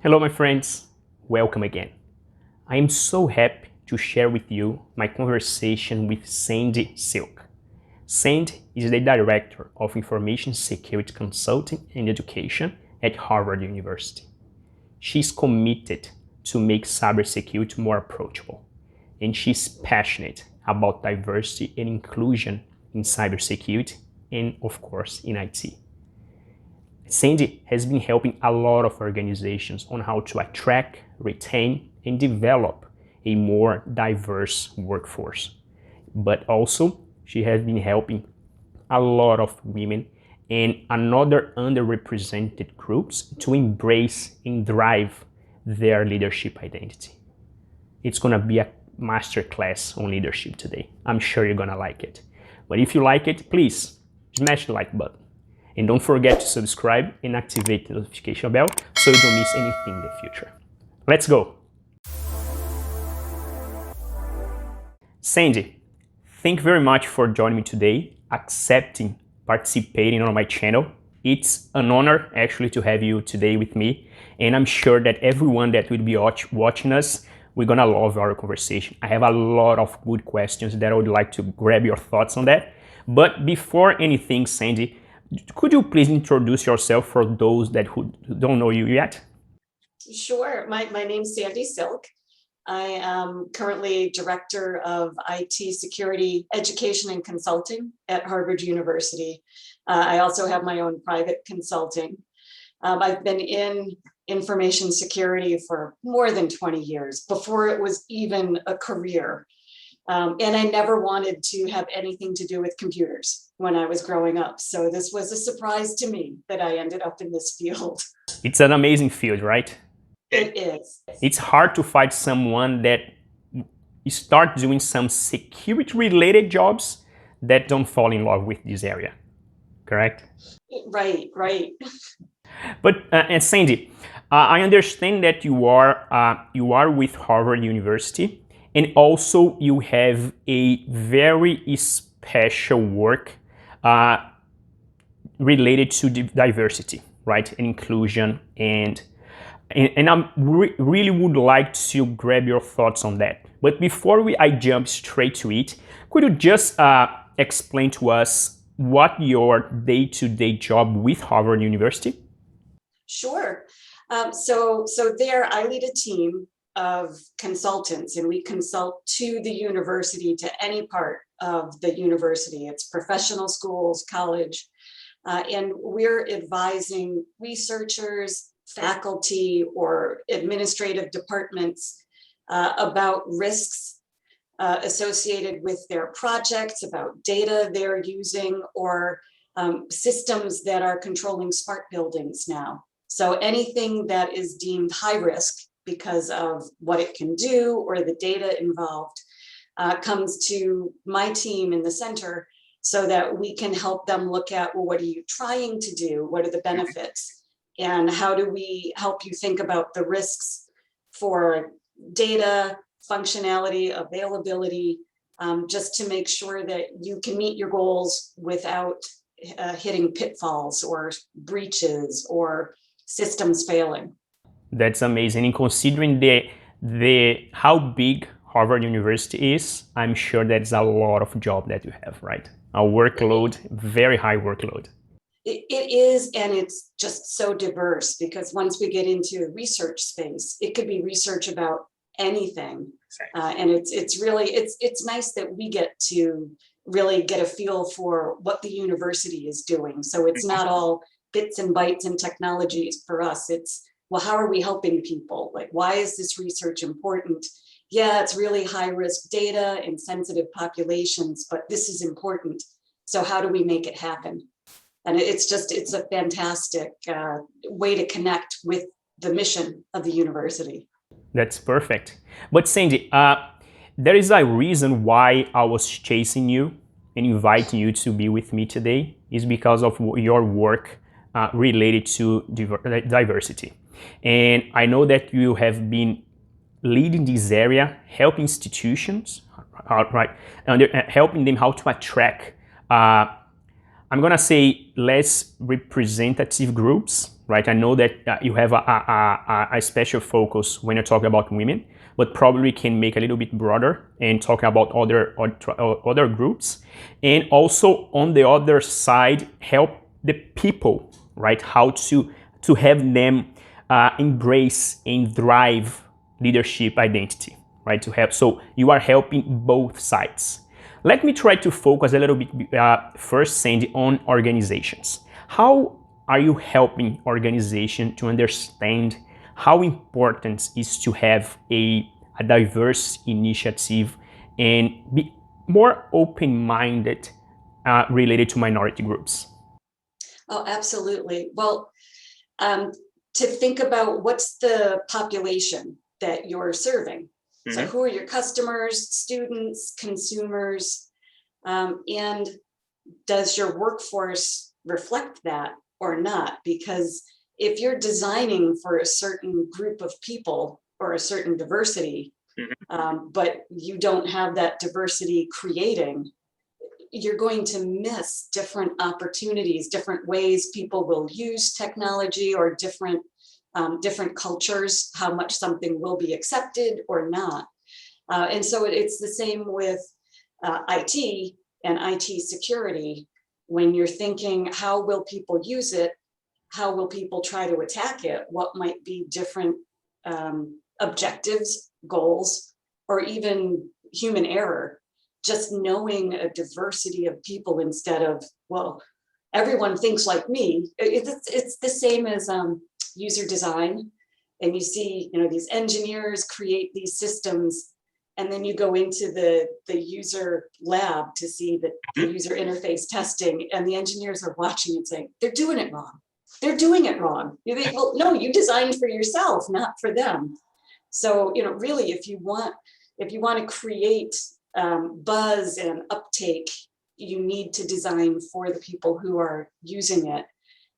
Hello, my friends. Welcome again. I am so happy to share with you my conversation with Sandy Silk. Sandy is the Director of Information Security Consulting and Education at Harvard University. She is committed to make cybersecurity more approachable, and she's passionate about diversity and inclusion in cybersecurity and, of course, in IT. Sandy has been helping a lot of organizations on how to attract, retain, and develop a more diverse workforce. But also, she has been helping a lot of women and another underrepresented groups to embrace and drive their leadership identity. It's gonna be a masterclass on leadership today. I'm sure you're gonna like it. But if you like it, please smash the like button. And don't forget to subscribe and activate the notification bell so you don't miss anything in the future. Let's go! Sandy, thank you very much for joining me today, participating on my channel. It's an honor actually to have you today with me, and I'm sure that everyone that will be watching us, we're gonna love our conversation. I have a lot of good questions that I would like to grab your thoughts on that. But before anything, Sandy, could you please introduce yourself for those that who don't know you yet? Sure. My name's Sandy Silk. I am currently Director of IT Security Education and Consulting at Harvard University. I also have my own private consulting. I've been in information security for more than 20 years, before it was even a career. And I never wanted to have anything to do with computers when I was growing up. So this was a surprise to me that I ended up in this field. It's an amazing field, right? It is. It's hard to find someone that start doing some security related jobs that don't fall in love with this area, correct? Right. But and Sandy, I understand that you are with Harvard University, and also you have a very special work related to diversity, right, and inclusion, and I really would like to grab your thoughts on that. But before I jump straight to it, could you just explain to us what your day-to-day job with Harvard University? Sure. So there I lead a team of consultants, and we consult to the university, to any part of the university. It's professional schools, college, and we're advising researchers, faculty, or administrative departments about risks associated with their projects, about data they're using, or systems that are controlling smart buildings now. So anything that is deemed high risk because of what it can do or the data involved comes to my team in the center, so that we can help them look at, well, what are you trying to do? What are the benefits? And how do we help you think about the risks for data, functionality, availability, just to make sure that you can meet your goals without hitting pitfalls or breaches or systems failing. That's amazing. And considering the how big Harvard University is, I'm sure that's a lot of job that you have, right? A workload, very high workload. It is, and it's just so diverse, because once we get into the research space, it could be research about anything, and it's nice that we get to really get a feel for what the university is doing. So it's not all bits and bytes and technologies for us. It's, well, how are we helping people? Like, why is this research important? Yeah, it's really high risk data in sensitive populations, but this is important. So how do we make it happen? And it's a fantastic way to connect with the mission of the university. That's perfect. But Sandy, there is a reason why I was chasing you and inviting you to be with me today, is because of your work related to diversity. And I know that you have been leading this area, helping institutions, right, and helping them how to attract I'm gonna say less representative groups, right? I know that you have a special focus when you're talking about women, but probably can make a little bit broader and talk about other groups. And also on the other side, help the people, right? How to have them embrace and drive leadership identity, right? To help. So you are helping both sides. Let me try to focus a little bit first, Sandy, on organizations. How are you helping organizations to understand how important it is to have a diverse initiative and be more open-minded related to minority groups? Oh, absolutely. Well, to think about what's the population that you're serving. So who are your customers, students, consumers, and does your workforce reflect that or not? Because if you're designing for a certain group of people or a certain diversity, but you don't have that diversity creating, you're going to miss different opportunities, different ways people will use technology, or different cultures, how much something will be accepted or not. And so it's the same with IT and IT security. When you're thinking, how will people use it? How will people try to attack it? What might be different objectives, goals, or even human error? Just knowing a diversity of people instead of, well, everyone thinks like me. It's the same as user design. And you see, these engineers create these systems, and then you go into the user lab to see the user interface testing, and the engineers are watching and saying, they're doing it wrong. They're doing it wrong. You think, well, no, you designed for yourself, not for them. So, really, if you want to create buzz and uptake, you need to design for the people who are using it.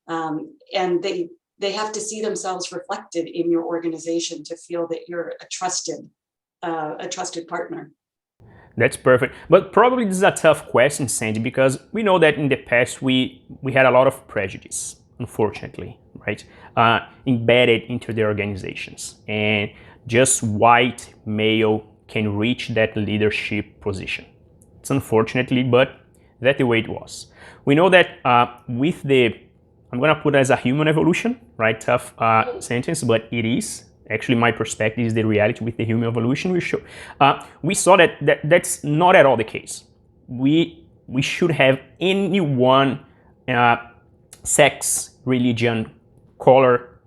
And they have to see themselves reflected in your organization to feel that you're a trusted partner. That's perfect. But probably this is a tough question, Sandy, because we know that in the past we had a lot of prejudice, unfortunately, right? Embedded into the organizations. And just white male can reach that leadership position. It's unfortunately, but that's the way it was. We know that with I'm going to put it as a human evolution, right? Tough sentence, but it is. Actually, my perspective is the reality with the human evolution. We saw that's not at all the case. We should have anyone, sex, religion, color,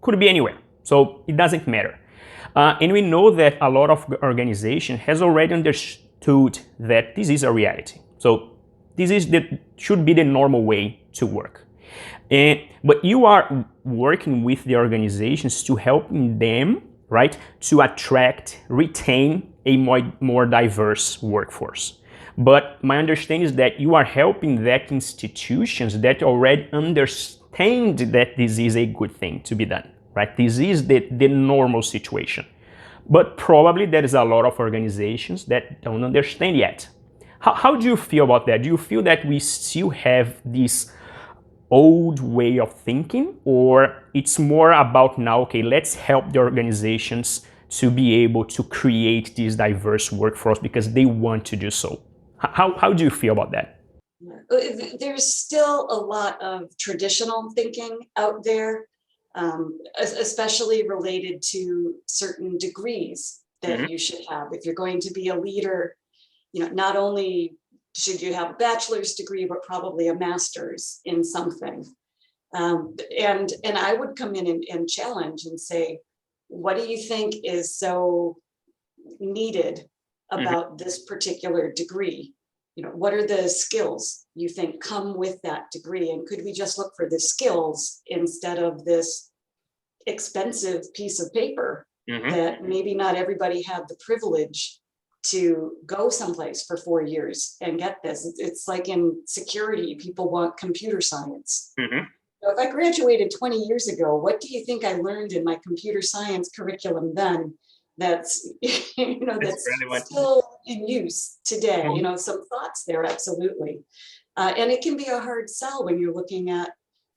could be anywhere. So it doesn't matter. And we know that a lot of organization has already understood that this is a reality. So this should be the normal way to work. But you are working with the organizations to help them, right, to attract, retain a more diverse workforce. But my understanding is that you are helping that institutions that already understand that this is a good thing to be done, right? This is the normal situation. But probably there is a lot of organizations that don't understand yet. How do you feel about that? Do you feel that we still have this old way of thinking, or it's more about now, okay, let's help the organizations to be able to create this diverse workforce because they want to do so? How do you feel about that? There's still a lot of traditional thinking out there, especially related to certain degrees that you should have. If you're going to be a leader, not only should you have a bachelor's degree, but probably a master's in something. And I would come in and challenge and say, what do you think is so needed about this particular degree? What are the skills you think come with that degree? And could we just look for the skills instead of this expensive piece of paper that maybe not everybody had the privilege to go someplace for 4 years and get this? It's like in security, people want computer science. So if I graduated 20 years ago, what do you think I learned in my computer science curriculum then that's that's still in use today? Some thoughts there, absolutely. And it can be a hard sell when you're looking at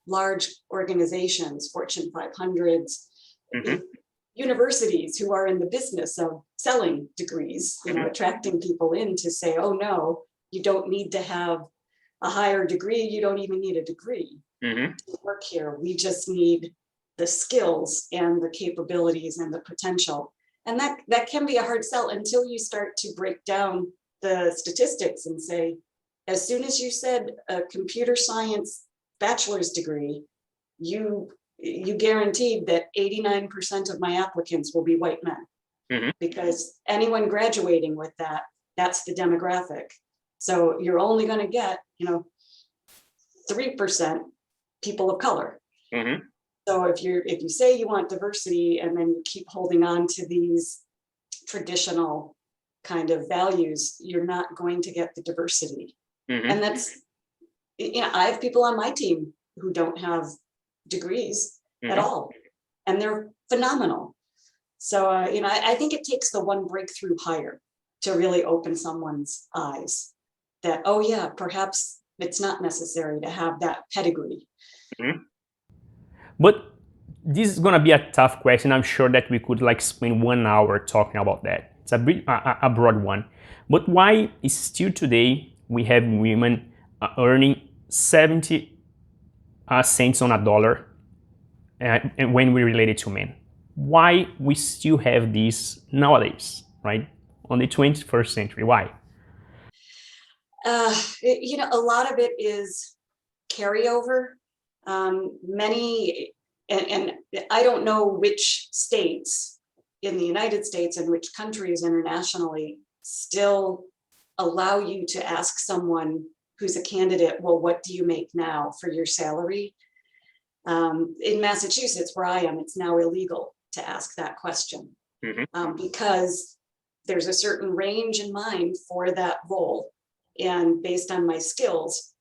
large organizations, Fortune 500s, universities who are in the business of selling degrees, attracting people in to say, oh no, you don't need to have a higher degree. You don't even need a degree to work here. We just need the skills and the capabilities and the potential. And that can be a hard sell until you start to break down the statistics and say, as soon as you said a computer science bachelor's degree, you guaranteed that 89% of my applicants will be white men, because anyone graduating with that, that's the demographic. So you're only going to get, 3% people of color. So if you say you want diversity and then you keep holding on to these traditional kind of values, you're not going to get the diversity. And that's, I have people on my team who don't have degrees at all, and they're phenomenal. So, I think it takes the one breakthrough hire to really open someone's eyes that, oh yeah, perhaps it's not necessary to have that pedigree. But this is gonna be a tough question. I'm sure that we could spend 1 hour talking about that. It's a broad one. But why is still today we have women earning 70 cents on a dollar and when we relate it to men? Why we still have this nowadays, right? On the 21st century, why? A lot of it is carryover. Many, and I don't know which states in the United States and which countries internationally still allow you to ask someone who's a candidate, well, what do you make now for your salary? In Massachusetts, where I am, it's now illegal to ask that question because there's a certain range in mind for that role. And based on my skills,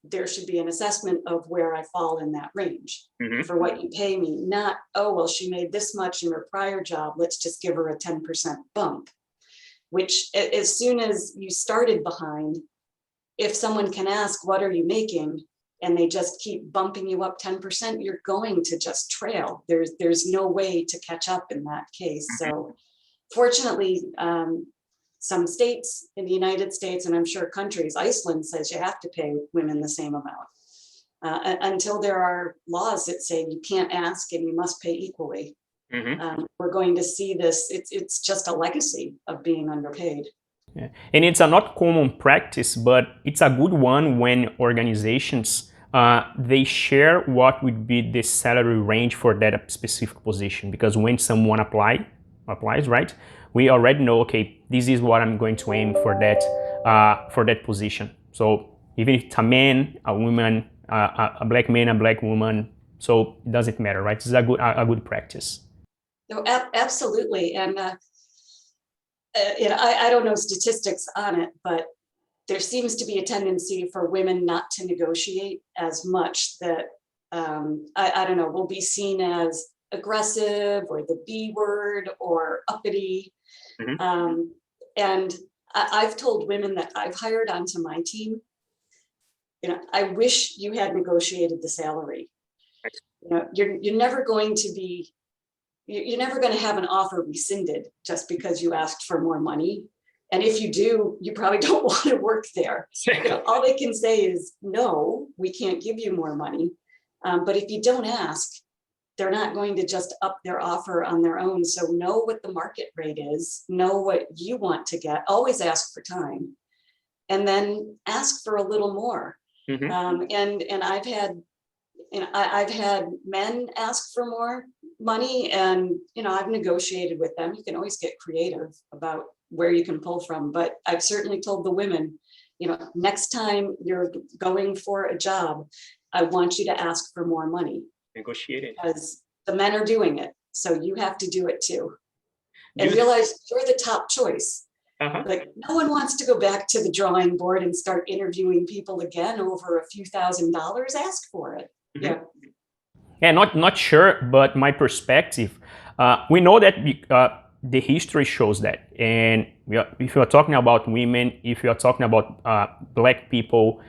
there should be an assessment of where I fall in that range for what you pay me, not, oh, well, she made this much in her prior job, let's just give her a 10% bump, which as soon as you started behind, if someone can ask, what are you making? And they just keep bumping you up 10%, you're going to just trail. There's no way to catch up in that case. So fortunately, some states in the United States, and I'm sure countries, Iceland says you have to pay women the same amount. Until there are laws that say you can't ask and you must pay equally. We're going to see this, it's just a legacy of being underpaid. Yeah. And it's a not common practice, but it's a good one when organizations, they share what would be the salary range for that specific position. Because when someone applies, right, we already know, okay, this is what I'm going to aim for that position. So even if it's a man, a woman, a black man, a black woman, so it doesn't matter, right? It's a good practice. No, absolutely. And I don't know statistics on it, but there seems to be a tendency for women not to negotiate as much, that I don't know, will be seen as aggressive or the B word or uppity. And I've told women that I've hired onto my team, I wish you had negotiated the salary. You're never going to have an offer rescinded just because you asked for more money. And if you do, you probably don't want to work there. All they can say is, no, we can't give you more money. But if you don't ask, they're not going to just up their offer on their own. So know what the market rate is, know what you want to get, always ask for time, and then ask for a little more. And I've had men ask for more money, and I've negotiated with them. You can always get creative about where you can pull from, but I've certainly told the women, next time you're going for a job, I want you to ask for more money. Negotiate it. Because the men are doing it, so you have to do it too. And realize you're the top choice. Like, no one wants to go back to the drawing board and start interviewing people again over a few $1,000s. Ask for it. Yeah, not sure, but my perspective, we know that the history shows that. And if you're talking about women, if you're talking about black people,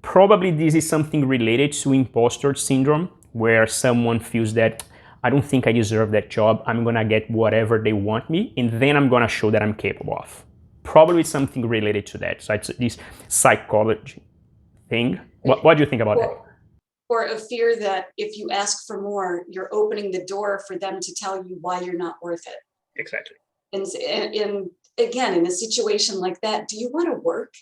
probably this is something related to imposter syndrome, where someone feels that I don't think I deserve that job. I'm gonna get whatever they want me, and then I'm gonna show that I'm capable of. Probably something related to that. So it's this psychology thing. What do you think about that? Or a fear that if you ask for more, you're opening the door for them to tell you why you're not worth it. Exactly. And again, in a situation like that, do you want to work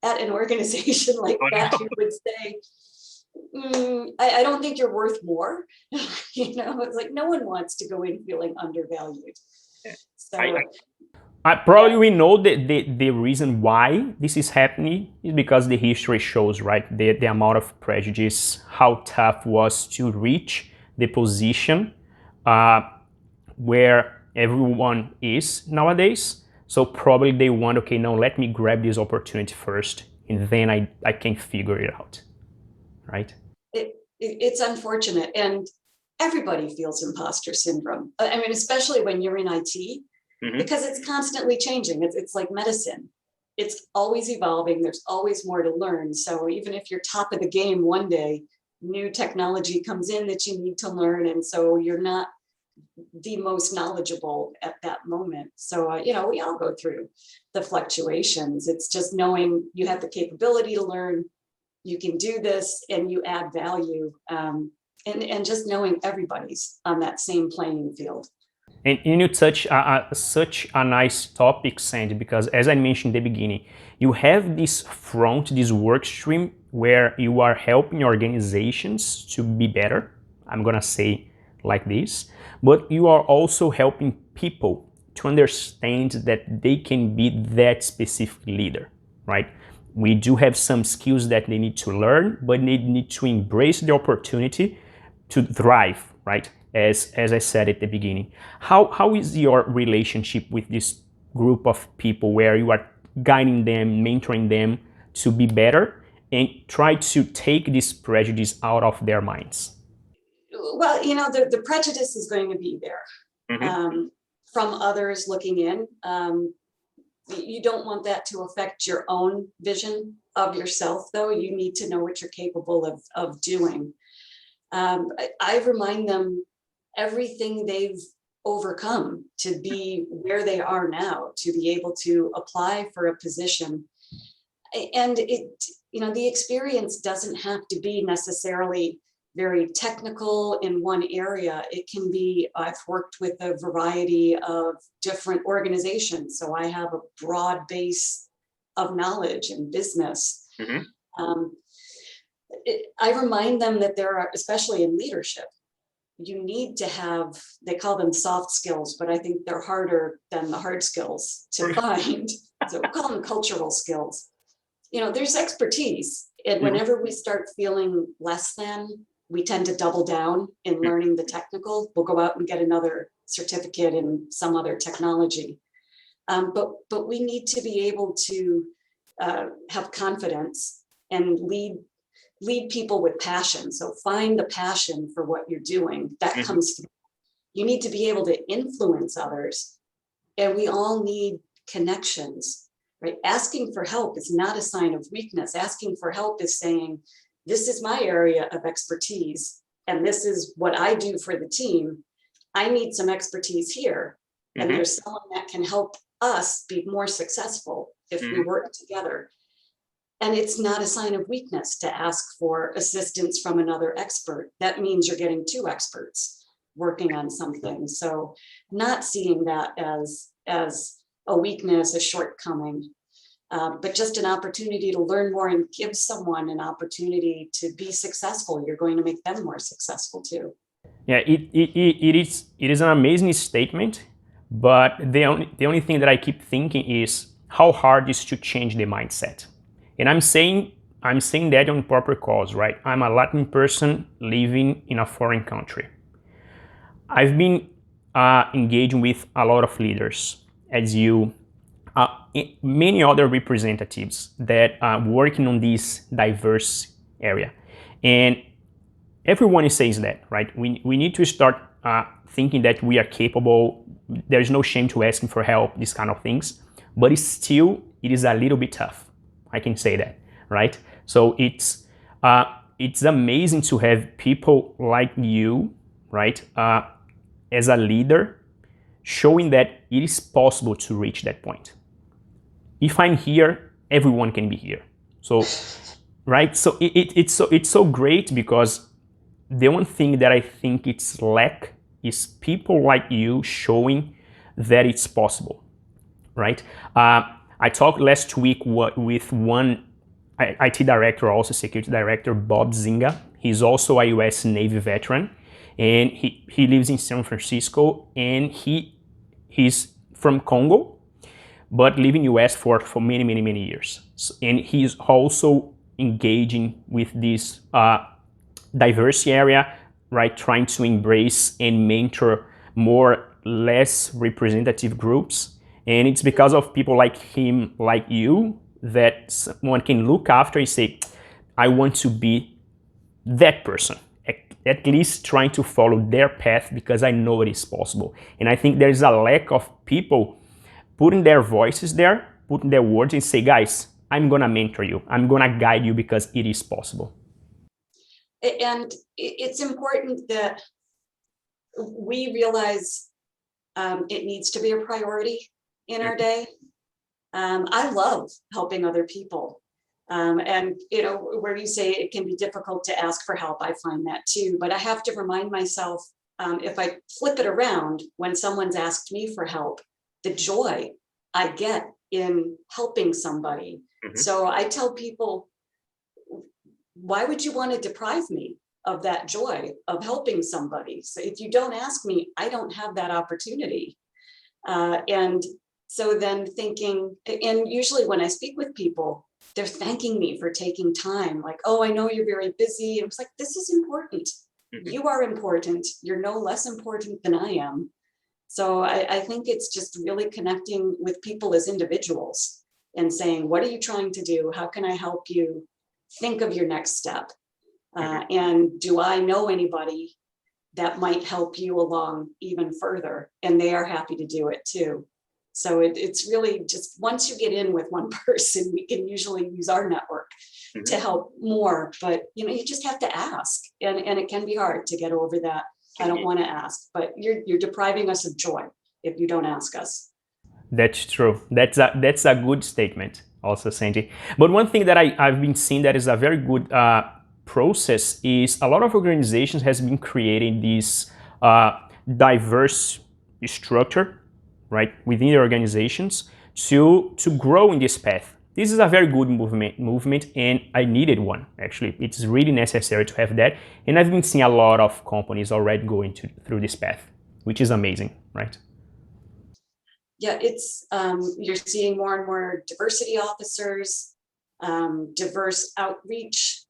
at an organization like that who would say, I don't think you're worth more? It's like no one wants to go in feeling undervalued. So probably we know that the reason why this is happening is because the history shows, right? The amount of prejudice, how tough was to reach the position where everyone is nowadays. So probably they want, okay, now let me grab this opportunity first, and then I can figure it out, right? It's unfortunate, and everybody feels imposter syndrome. I mean, especially when you're in IT. Because it's constantly changing. It's like medicine. It's always evolving. There's always more to learn. So even if you're top of the game one day, new technology comes in that you need to learn. And so you're not the most knowledgeable at that moment. So, we all go through the fluctuations. It's just knowing you have the capability to learn, you can do this, and you add value. And just knowing everybody's on that same playing field. And you touch such a nice topic, Sandy, because as I mentioned in the beginning, you have this work stream where you are helping organizations to be better. I'm gonna say like this, but you are also helping people to understand that they can be that specific leader, right? We do have some skills that they need to learn, but they need to embrace the opportunity to thrive, right? As I said at the beginning. How is your relationship with this group of people where you are guiding them, mentoring them to be better and try to take this prejudice out of their minds? Well, the prejudice is going to be there from others looking in. You don't want that to affect your own vision of yourself, though. You need to know what you're capable of doing. I remind them everything they've overcome to be where they are now, to be able to apply for a position. And the experience doesn't have to be necessarily very technical in one area. It can be, I've worked with a variety of different organizations, so I have a broad base of knowledge in business. I remind them that there are, especially in leadership, you need to have, they call them soft skills, but I think they're harder than the hard skills to find. So we call them cultural skills. There's expertise. And whenever we start feeling less than, we tend to double down in learning the technical. We'll go out and get another certificate in some other technology. But we need to be able to have confidence and lead people with passion. So find the passion for what you're doing. That comes through. You need to be able to influence others. And we all need connections, right? Asking for help is not a sign of weakness. Asking for help is saying, this is my area of expertise, and this is what I do for the team. I need some expertise here. And there's someone that can help us be more successful if we work together. And it's not a sign of weakness to ask for assistance from another expert. That means you're getting two experts working on something. So not seeing that as a weakness, a shortcoming, but just an opportunity to learn more and give someone an opportunity to be successful. You're going to make them more successful too. Yeah, it is an amazing statement, but the only thing that I keep thinking is how hard it is to change the mindset. And I'm saying that on proper cause, right? I'm a Latin person living in a foreign country. I've been engaging with a lot of leaders, as you, many other representatives that are working on this diverse area. And everyone is saying that, right? We need to start thinking that we are capable. There's no shame to asking for help, these kind of things. But it is a little bit tough. I can say that, right? So it's amazing to have people like you, right, as a leader, showing that it is possible to reach that point. If I'm here, everyone can be here. So, right? So it's so great, because the one thing that I think it's lack is people like you showing that it's possible, right? I talked last week with one IT director, also security director, Bob Zinga. He's also a US Navy veteran, and he lives in San Francisco, and he's from Congo, but live in US for many years. And he's also engaging with this diversity area, right? Trying to embrace and mentor more less representative groups. And it's because of people like him, like you, that someone can look after and say, I want to be that person, at least trying to follow their path, because I know it is possible. And I think there's a lack of people putting their voices there, putting their words, and say, guys, I'm gonna mentor you, I'm gonna guide you, because it is possible. And it's important that we realize it needs to be a priority in our day. I love helping other people. And, you know, where you say it can be difficult to ask for help, I find that too. But I have to remind myself, if I flip it around, when someone's asked me for help, the joy I get in helping somebody. Mm-hmm. So I tell people, why would you want to deprive me of that joy of helping somebody? So if you don't ask me, I don't have that opportunity. And so then thinking, and usually when I speak with people, they're thanking me for taking time, like, oh, I know you're very busy. And it's like, this is important. Mm-hmm. You are important. You're no less important than I am. So I think it's just really connecting with people as individuals and saying, what are you trying to do? How can I help you think of your next step? And do I know anybody that might help you along even further? And they are happy to do it too. So it's really just, once you get in with one person, we can usually use our network to help more. But you know, you just have to ask, and it can be hard to get over that. I don't want to ask, but you're depriving us of joy if you don't ask us. That's true. That's a good statement, also, Sandy. But one thing that I've been seeing that is a very good process is a lot of organizations has been creating this diverse structure, right, within their organizations to grow in this path. This is a very good movement, and I needed one, actually. It's really necessary to have that. And I've been seeing a lot of companies already going through this path, which is amazing, right? Yeah, it's you're seeing more and more diversity officers, diverse outreach.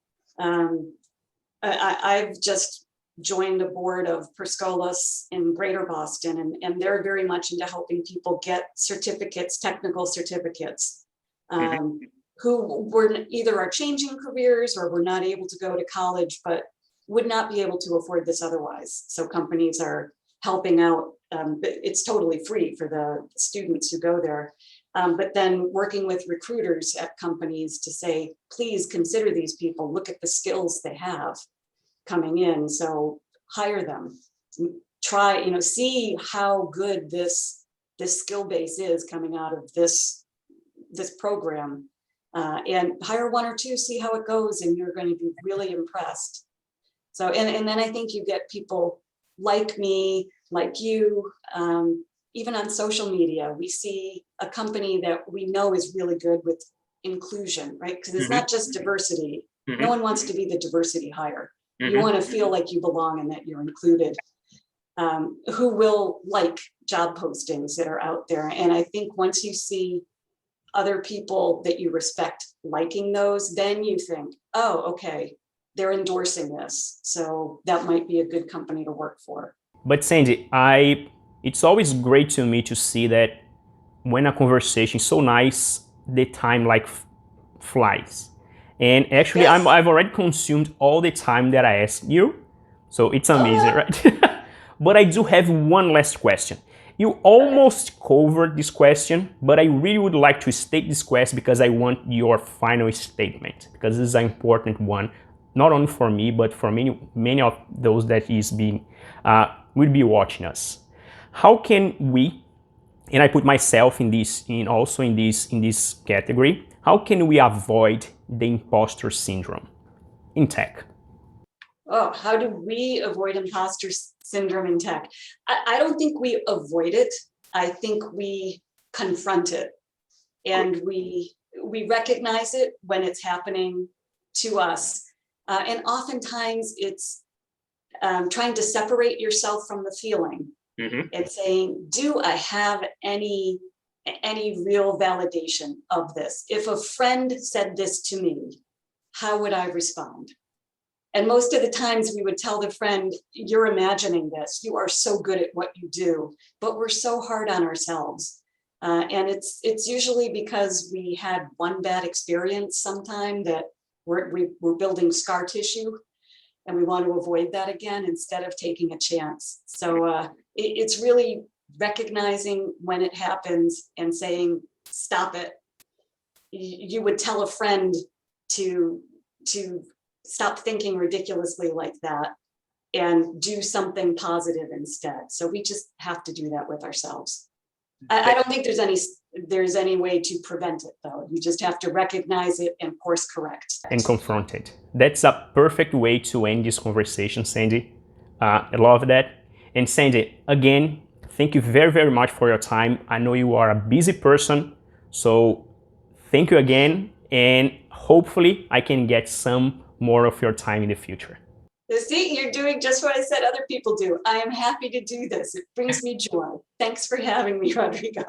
I've just joined a board of Perscolas in Greater Boston, and they're very much into helping people get certificates, technical certificates, who were either are changing careers or were not able to go to college, but would not be able to afford this otherwise. So companies are helping out. It's totally free for the students who go there. But then working with recruiters at companies to say, please consider these people, look at the skills they have coming in. So hire them, try, you know, see how good this skill base is coming out of this program, and hire one or two, see how it goes, and you're going to be really impressed. So, and then I think you get people like me, like you, even on social media, we see a company that we know is really good with inclusion, right? Because it's not just diversity. No one wants to be the diversity hire. You want to feel like you belong and that you're included. Who will like job postings that are out there. And I think once you see other people that you respect liking those, then you think, oh, okay, they're endorsing this. So that might be a good company to work for. But Sandy, it's always great to me to see that when a conversation is so nice, the time like flies. And actually, Yes. I've already consumed all the time that I asked you. So it's amazing, right? But I do have one last question. You almost covered this question, but I really would like to state this question because I want your final statement, because this is an important one, not only for me, but for many of those that will be watching us. How can we, and I put myself in this category, how can we avoid the imposter syndrome in tech? Oh, how do we avoid imposter syndrome in tech? I don't think we avoid it. I think we confront it, and we recognize it when it's happening to us. And oftentimes it's trying to separate yourself from the feeling. And saying, do I have any real validation of this? If a friend said this to me, how would I respond? And most of the times we would tell the friend, you're imagining this, you are so good at what you do, but we're so hard on ourselves. And it's usually because we had one bad experience sometime that we're building scar tissue, and we want to avoid that again instead of taking a chance. So it's really recognizing when it happens and saying, stop it. You would tell a friend to stop thinking ridiculously like that and do something positive instead. So we just have to do that with ourselves. I don't think there's any way to prevent it, though. You just have to recognize it and course correct. And confront it. That's a perfect way to end this conversation, Sandy. I love that. And Sandy, again, thank you very, very much for your time. I know you are a busy person, so thank you again. And hopefully I can get some more of your time in the future. See, you're doing just what I said other people do. I am happy to do this. It brings me joy. Thanks for having me, Rodrigo.